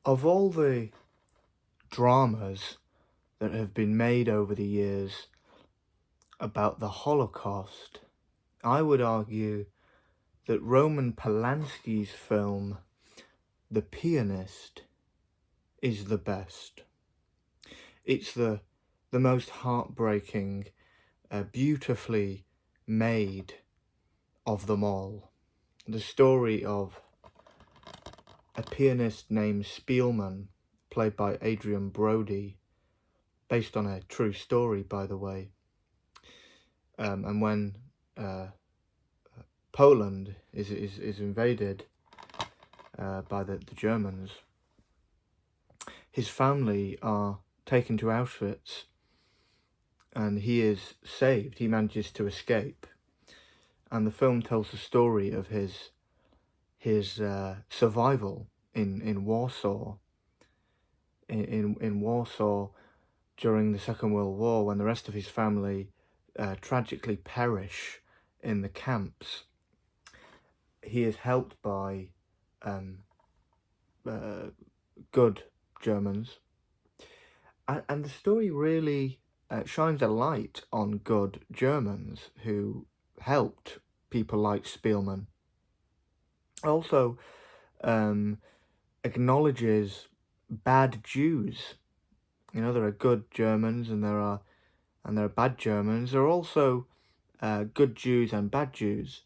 Of all the dramas that have been made over the years about the Holocaust, I would argue that Roman Polanski's film, The Pianist, is the best. It's the most heartbreaking, beautifully made of them all. The story of a pianist named Spielman, played by Adrian Brody, based on a true story, by the way. And when Poland is invaded by the Germans, his family are taken to Auschwitz, and he is saved. He manages to escape, and the film tells the story of his survival in Warsaw. In Warsaw during the Second World War, when the rest of his family tragically perish in the camps, he is helped by good Germans, and the story really shines a light on good Germans who helped people like Spielman. Also acknowledges bad Jews. You know, there are good Germans and there are bad Germans. There are also good Jews and bad Jews.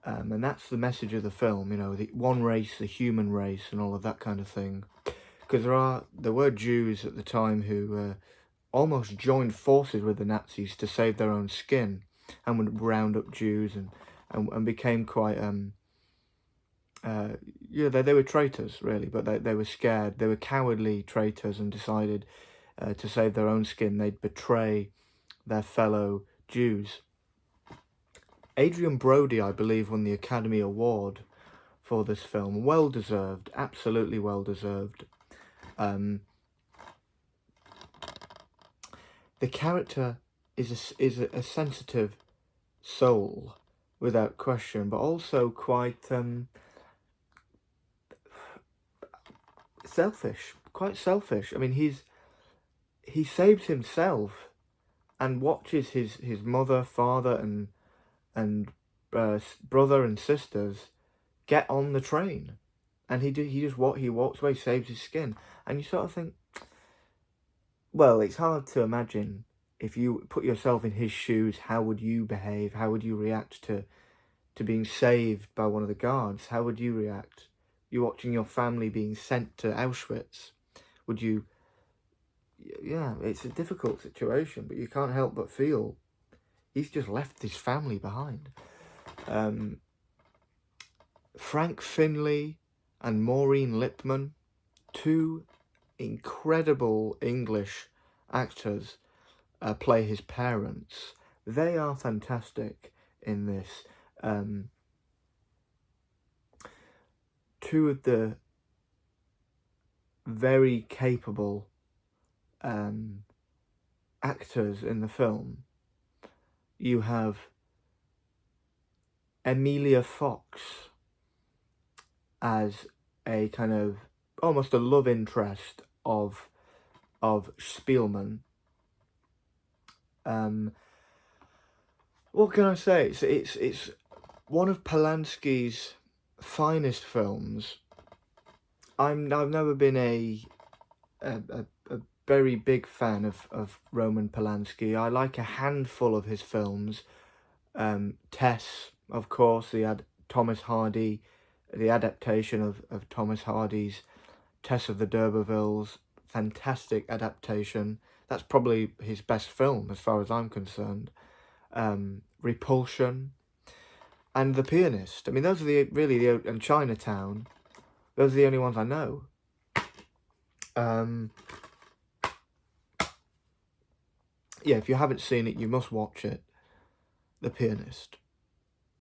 And that's the message of the film, you know, the one race, the human race, and all of that kind of thing. Because there were Jews at the time who almost joined forces with the Nazis to save their own skin, and would round up Jews and became quite they were traitors, really, but they were scared. They were cowardly traitors and decided to save their own skin, they'd betray their fellow Jews. Adrian Brody, I believe, won the Academy Award for this film. Well deserved, absolutely well deserved. The character is a sensitive soul, without question, but also quite quite selfish. I mean, he saves himself and watches his mother, father, and brother and sisters get on the train, and he walks away, saves his skin, and you sort of think, well, it's hard to imagine if you put yourself in his shoes. How would you behave? How would you react to being saved by one of the guards? How would you react? You're watching your family being sent to Auschwitz. Would you? Yeah, it's a difficult situation, but you can't help but feel he's just left his family behind. Frank Finlay and Maureen Lipman, two incredible English actors, play his parents. They are fantastic in this. Two of the very capable actors in the film. You have Emilia Fox as a kind of almost a love interest of Spielman. What can I say? It's one of Polanski's finest films. I've never been a very big fan of Roman Polanski. I like a handful of his films. Tess, of course, Thomas Hardy, the adaptation of Thomas Hardy's Tess of the D'Urbervilles, fantastic adaptation. That's probably his best film as far as I'm concerned. Repulsion, and The Pianist. I mean, those are and Chinatown. Those are the only ones I know. Yeah, if you haven't seen it, you must watch it. The Pianist.